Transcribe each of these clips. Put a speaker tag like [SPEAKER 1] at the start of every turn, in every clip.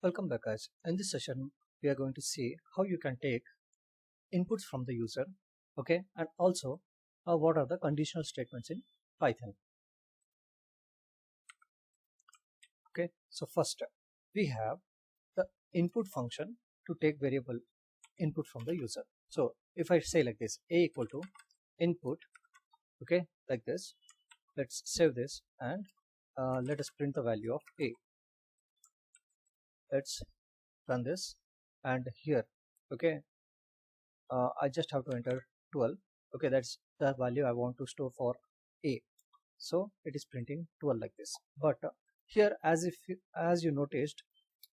[SPEAKER 1] Welcome back, guys. In this session we are going to see how you can take inputs from the user, okay, and also what are the conditional statements in Python. Okay, so first we have the input function to take variable input from the user. So if I say like this, a equal to input, okay, like this, let's save this and let us print the value of a. Let's run this, and here, okay, I just have to enter 12. Okay, that's the value I want to store for a, so it is printing 12 like this. But here, as you noticed,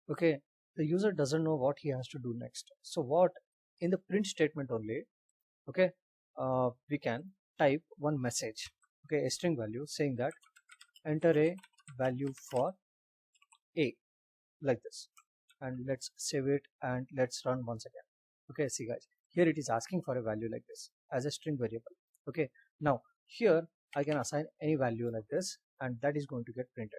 [SPEAKER 1] okay, the user doesn't know what he has to do next. So what, in the print statement only, okay, we can type one message, okay, a string value saying that enter a value for a, like this, and let's save it and let's run once again. Okay, see guys, here it is asking for a value like this as a string variable. Okay, now here I can assign any value like this and that is going to get printed.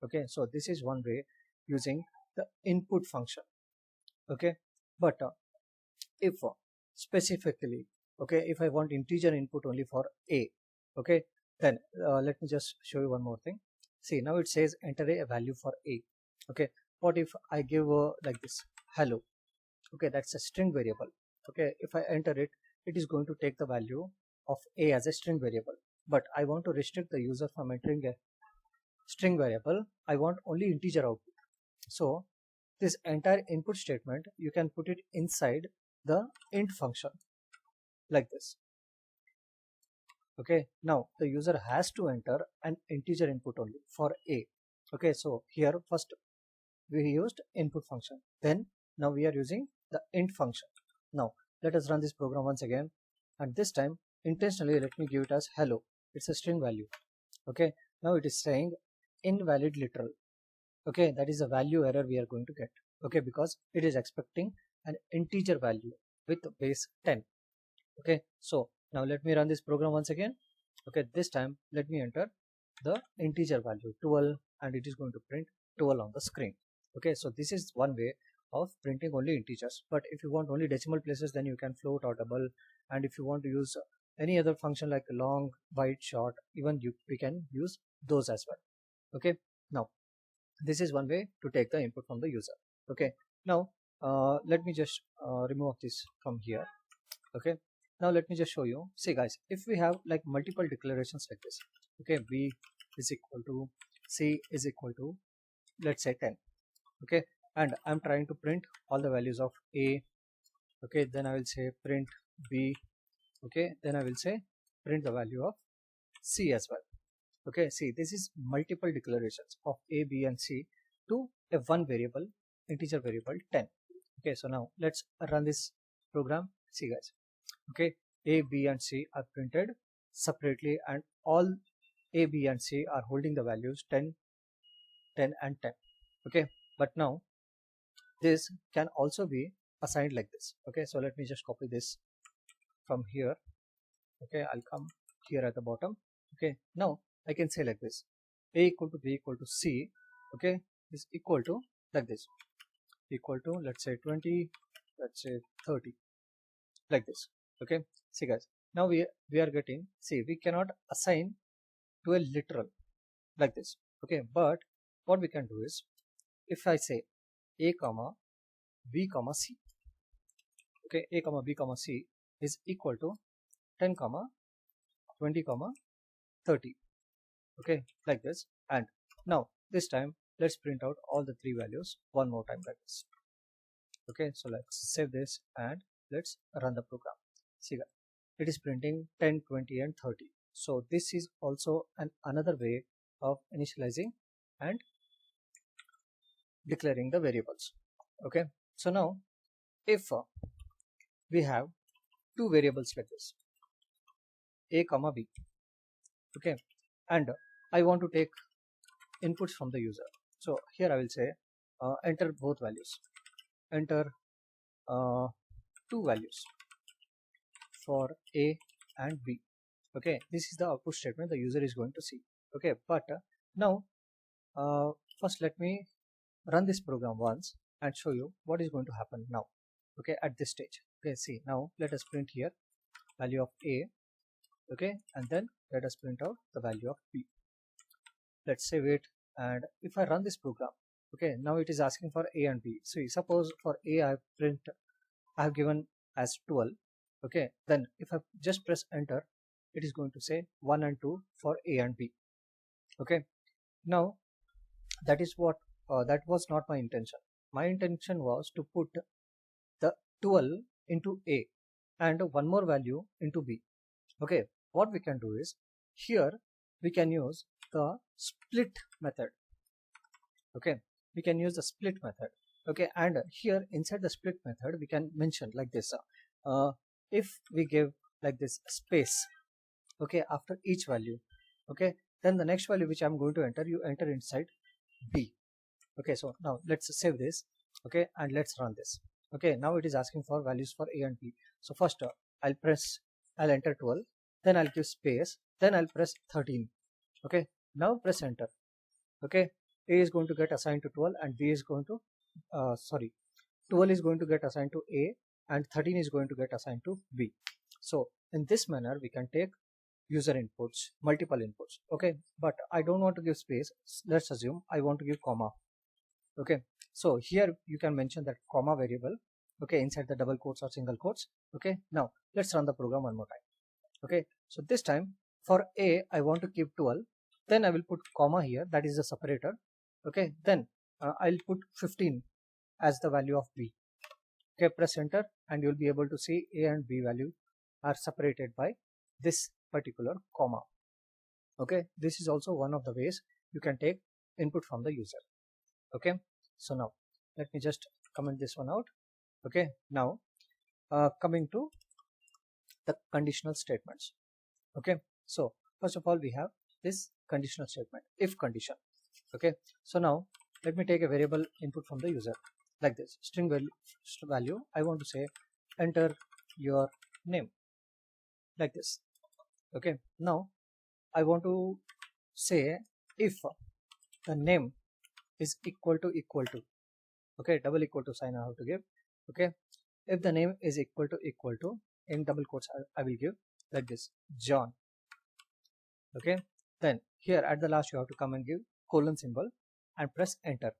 [SPEAKER 1] Okay, so this is one way using the input function. Okay, but if specifically, okay, if I want integer input only for a, okay, then let me just show you one more thing. See, now it says enter a value for a. Okay, what if I give like this hello? Okay, that's a string variable. Okay, if I enter it, it is going to take the value of a as a string variable, but I want to restrict the user from entering a string variable. I want only integer output. So this entire input statement, you can put it inside the int function like this. Okay, now the user has to enter an integer input only for a. Okay, so here first we used input function, then now we are using the int function. Now let us run this program once again, and this time intentionally let me give it as hello. It's a string value. Okay, now it is saying invalid literal. Okay, that is a value error we are going to get. Okay, because it is expecting an integer value with base 10. Okay, so now let me run this program once again. Okay, this time let me enter the integer value 12 and it is going to print 12 on the screen. Okay, so this is one way of printing only integers, but if you want only decimal places, then you can float or double, and if you want to use any other function like long, wide, short, even we can use those as well. Okay, now this is one way to take the input from the user. Okay, now let me just remove this from here. Okay, now let me just show you. See guys, if we have like multiple declarations like this, okay, b is equal to c is equal to, let's say 10. Okay, and I'm trying to print all the values of a. Okay, then I will say print b. Okay, then I will say print the value of c as well. Okay, see, this is multiple declarations of a, b and c to a one variable, integer variable 10. Okay, so now let's run this program. See guys, okay, a, b and c are printed separately and all a, b and c are holding the values 10, 10 and 10. Okay, but now this can also be assigned like this. Okay, so let me just copy this from here. Okay, I'll come here at the bottom. Okay, now I can say like this, a equal to b equal to c, okay, is equal to like this, equal to, let's say 20, let's say 30, like this. Okay, see guys, now we are getting, see, we cannot assign to a literal like this. Okay, but what we can do is, if I say a comma b comma c, okay, a comma b comma c is equal to 10 comma 20 comma 30. Okay, like this, and now this time let's print out all the three values one more time like this. Okay, so let's save this and let's run the program. See that it is printing 10, 20 and 30. So this is also another way of initializing and declaring the variables. Okay, so now if we have two variables like this, a comma b, okay, and I want to take inputs from the user, so here I will say enter both values, enter two values for a and b. Okay, this is the output statement the user is going to see. Okay, but now first let me run this program once and show you what is going to happen now. Okay, at this stage. Okay, see, now let us print here value of A. Okay, and then let us print out the value of B. Let's save it, and if I run this program, okay, now it is asking for A and B. So suppose for A I have given as 12. Okay, then if I just press enter, it is going to say 1 and 2 for A and B. Okay, now that is what that was not my intention. My intention was to put the 12 into A and one more value into B. Okay, what we can do is here we can use the split method. Okay, we can use the split method. Okay, and here inside the split method we can mention like this, if we give like this space, okay, after each value, okay, then the next value which I'm going to enter, you enter inside B. Okay, so now let's save this, okay, and let's run this. Okay, now it is asking for values for A and B. So first I'll enter 12, then I'll give space, then I'll press 13. Okay, now press enter. Okay, A is going to get assigned to 12 and B is going to 12 is going to get assigned to A and 13 is going to get assigned to B. So in this manner we can take user inputs, multiple inputs. Okay, but I don't want to give space. Let's assume I want to give comma. Okay, so here you can mention that comma variable, okay, inside the double quotes or single quotes. Okay, now let's run the program one more time. Okay, so this time for A I want to keep 12, then I will put comma here, that is the separator. Okay, then I'll put 15 as the value of B. Okay, press enter and you'll be able to see A and B value are separated by this particular comma. Okay, this is also one of the ways you can take input from the user. Okay, so now let me just comment this one out. Okay, now coming to the conditional statements. Okay, so first of all we have this conditional statement, if condition. Okay, so now let me take a variable input from the user like this, string value. I want to say enter your name like this. Okay, now I want to say if the name is equal to, okay, double equal to sign I have to give. Okay, if the name is equal to in double quotes I will give like this, John. Okay, then here at the last you have to come and give colon symbol and press enter.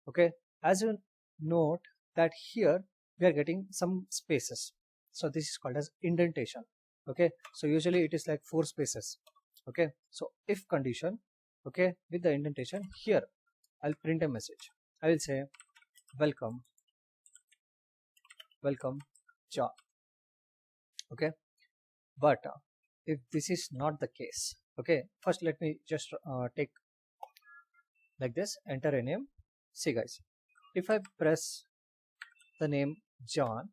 [SPEAKER 1] Okay, as you note that here we are getting some spaces, so this is called as indentation. Okay, so usually it is like 4 spaces. Okay, so if condition, okay, with the indentation, here I'll print a message. I will say welcome John. Okay, but if this is not the case, okay, first let me just take like this, enter a name. See guys, if I press the name John,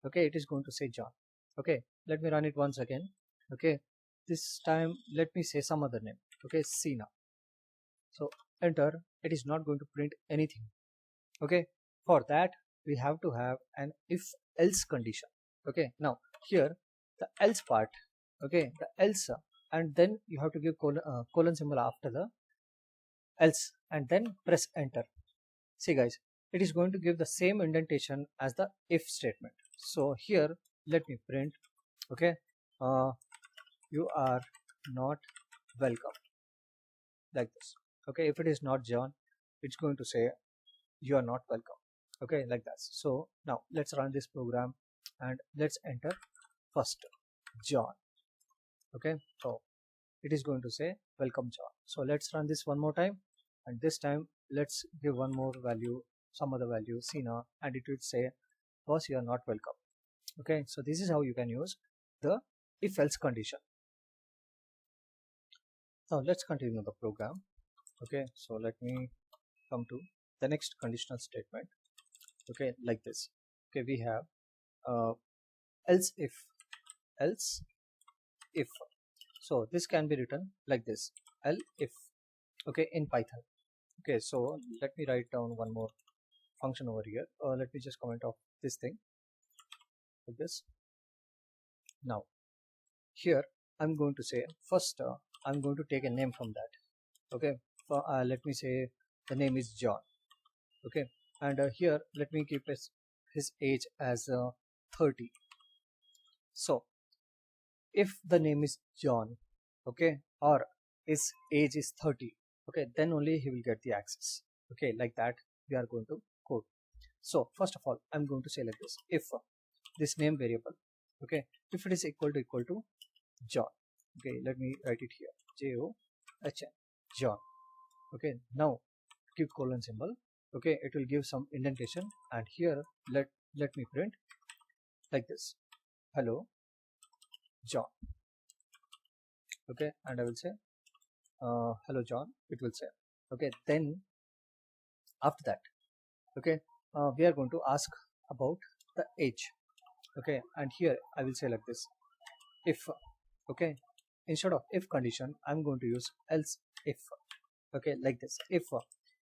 [SPEAKER 1] okay, it is going to say John. Okay, let me run it once again. Okay, this time let me say some other name. Okay, Sina. So enter, it is not going to print anything. Okay, for that we have to have an if else condition. Okay, now here the else part, okay, the else, and then you have to give colon symbol after the else and then press enter. See guys, it is going to give the same indentation as the if statement. So here let me print, okay, you are not welcome like this. Okay, if it is not John, it's going to say you are not welcome. Okay, like that. So now let's run this program and let's enter first John. Okay, so it is going to say welcome John. So let's run this one more time, and this time let's give one more value, some other value, Sina, and it will say boss you are not welcome. Okay, so this is how you can use the if else condition. Now let's continue the program. Okay, so let me come to the next conditional statement. Okay, like this. Okay, we have else if. So this can be written like this, else if. Okay, in Python. Okay, so let me write down one more function over here. Let me just comment off this thing like this. Now here I'm going to say first I'm going to take a name from that. Okay, let me say the name is John. Okay, and here let me keep his age as 30. So if the name is John, okay, or his age is 30, okay, then only he will get the access. Okay, like that we are going to code. So first of all, I'm going to say like this: if this name variable, okay, if it is equal to John, okay, let me write it here, John, John. Okay, now give colon symbol. Okay, it will give some indentation, and here let me print like this: hello John. Okay, and I will say hello John, it will say. Okay, then after that, okay, we are going to ask about the age. Okay, and here I will say like this: if, okay, instead of if condition, I'm going to use else if. Okay, like this: if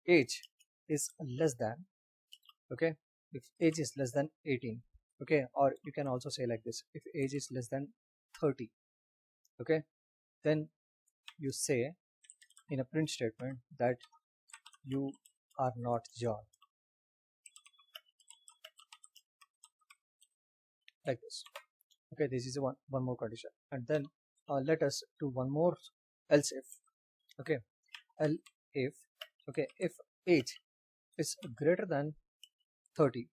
[SPEAKER 1] age is less than, okay, if age is less than 18, okay, or you can also say like this: if age is less than 30, okay, then you say in a print statement that you are not John, like this. Okay, this is one more condition, and then let us do one more else if. Okay, else if, okay, if age is greater than 30,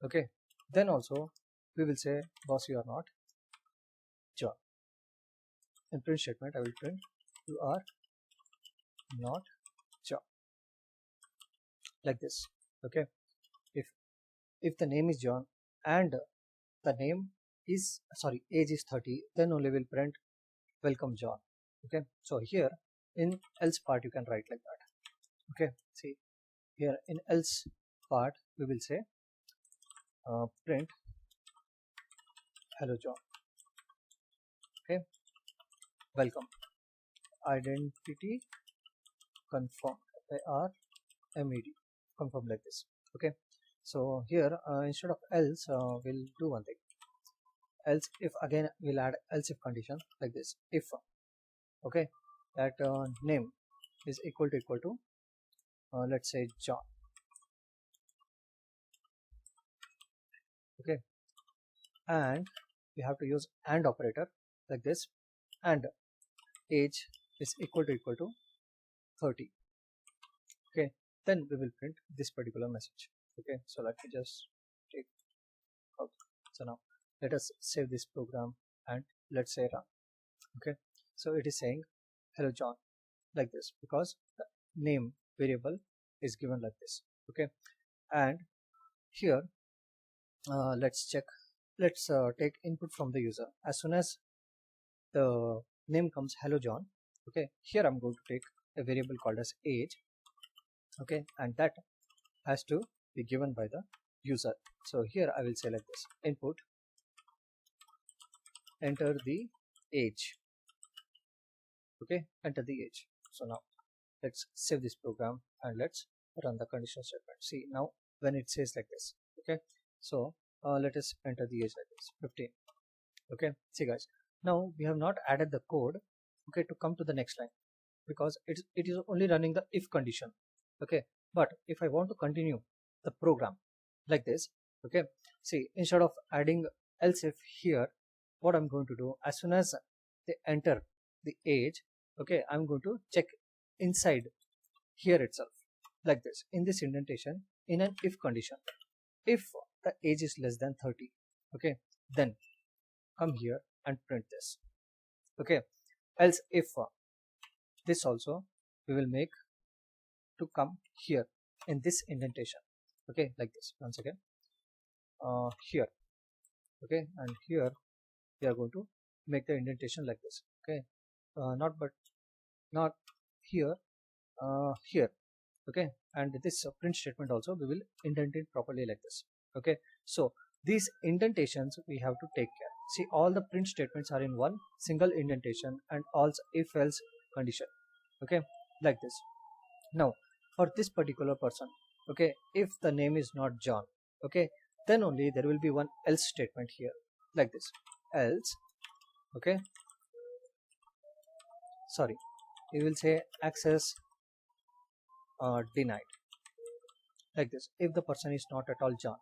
[SPEAKER 1] okay, then also we will say boss, you are not John. In print statement I will print you are not John, like this. Okay, if the name is John and the name is, sorry, age is 30, then only will print welcome John. Okay, so here in else part you can write like that. Okay, see here in else part we will say print hello John. Okay, welcome, identity confirmed, ARMED, confirm, like this. Okay, so here instead of else we'll do one thing: else if. Again we'll add else if condition like this: if, okay, that name is equal to let's say John. Okay, and we have to use AND operator like this, and age is equal to 30. Okay, then we will print this particular message. Okay, so let me just take out. So now let us save this program and let's say run. Okay, so it is saying hello John, like this, because the name variable is given like this. Okay, and here let's check. Let's take input from the user. As soon as the name comes hello John, okay, here I'm going to take a variable called as age. Okay, and that has to be given by the user. So here I will say like this: input, enter the age. Okay, enter the age. So now let's save this program and let's run the conditional statement. See now when it says like this. Okay, so let us enter the age like this, 15. Okay, see guys, now we have not added the code, okay, to come to the next line, because it is only running the if condition. Okay, but if I want to continue the program like this, okay, see, instead of adding else if here, what I'm going to do, as soon as they enter the age, okay, I'm going to check inside here itself like this, in this indentation, in an if condition. If the age is less than 30, okay, then come here and print this. Okay, else if this also we will make to come here in this indentation. Okay, like this. Once again here. Okay, and here we are going to make the indentation like this. Okay, not here, here. Okay, and this print statement also we will indent it properly like this. Okay, so these indentations we have to take care. See, all the print statements are in one single indentation and also if else condition. Okay, like this. Now for this particular person, okay, if the name is not John, okay, then only there will be one else statement here like this: else, okay, sorry, we will say access denied. like this, if the person is not at all John.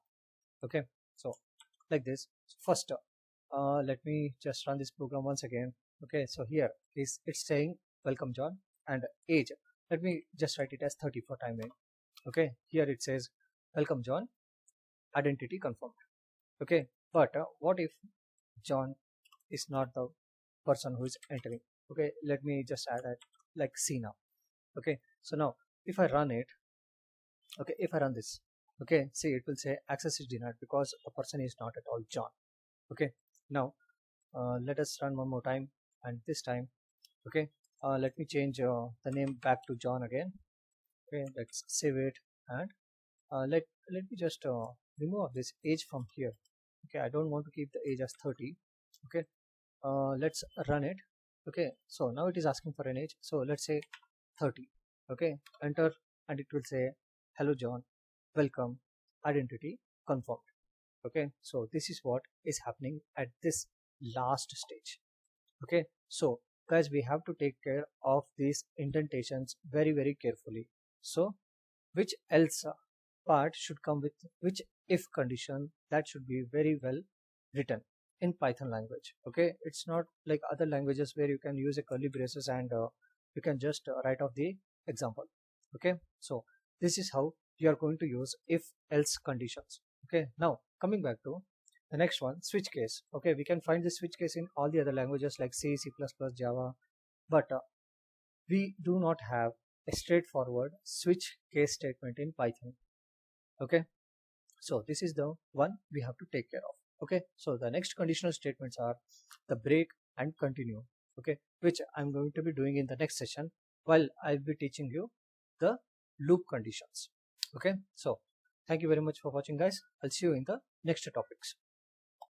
[SPEAKER 1] Okay, so like this. First, let me just run this program once again. Okay, so here is it's saying welcome John, and age, let me just write it as 30 for time being. Okay, here it says welcome John, identity confirmed. Okay, but what if John is not the person who is entering? Okay, let me just add it like C now. Okay, so now if I run it, okay, if I run this, okay, see, it will say access is denied because the person is not at all John. Okay, now let us run one more time, and this time, okay, let me change the name back to John again. Okay, let's save it, and let me just remove this age from here. Okay, I don't want to keep the age as 30. Okay, let's run it. Okay, so now it is asking for an age, so let's say 30. Okay, enter, and it will say hello John, welcome, identity confirmed. Okay, so this is what is happening at this last stage. Okay, so guys, we have to take care of these indentations very carefully. So which else part should come with which if condition, that should be very well written in Python language. Okay, it's not like other languages where you can use a curly braces and you can just write off the example. Okay, so this is how you are going to use if else conditions. Okay, now coming back to the next one, switch case. Okay, we can find the switch case in all the other languages like C, C++, Java, but we do not have a straightforward switch case statement in Python. Okay, so this is the one we have to take care of. Okay, so the next conditional statements are the break and continue. Okay, which I'm going to be doing in the next session, while I'll be teaching you the loop conditions. Okay, so thank you very much for watching, guys. I'll see you in the next topics.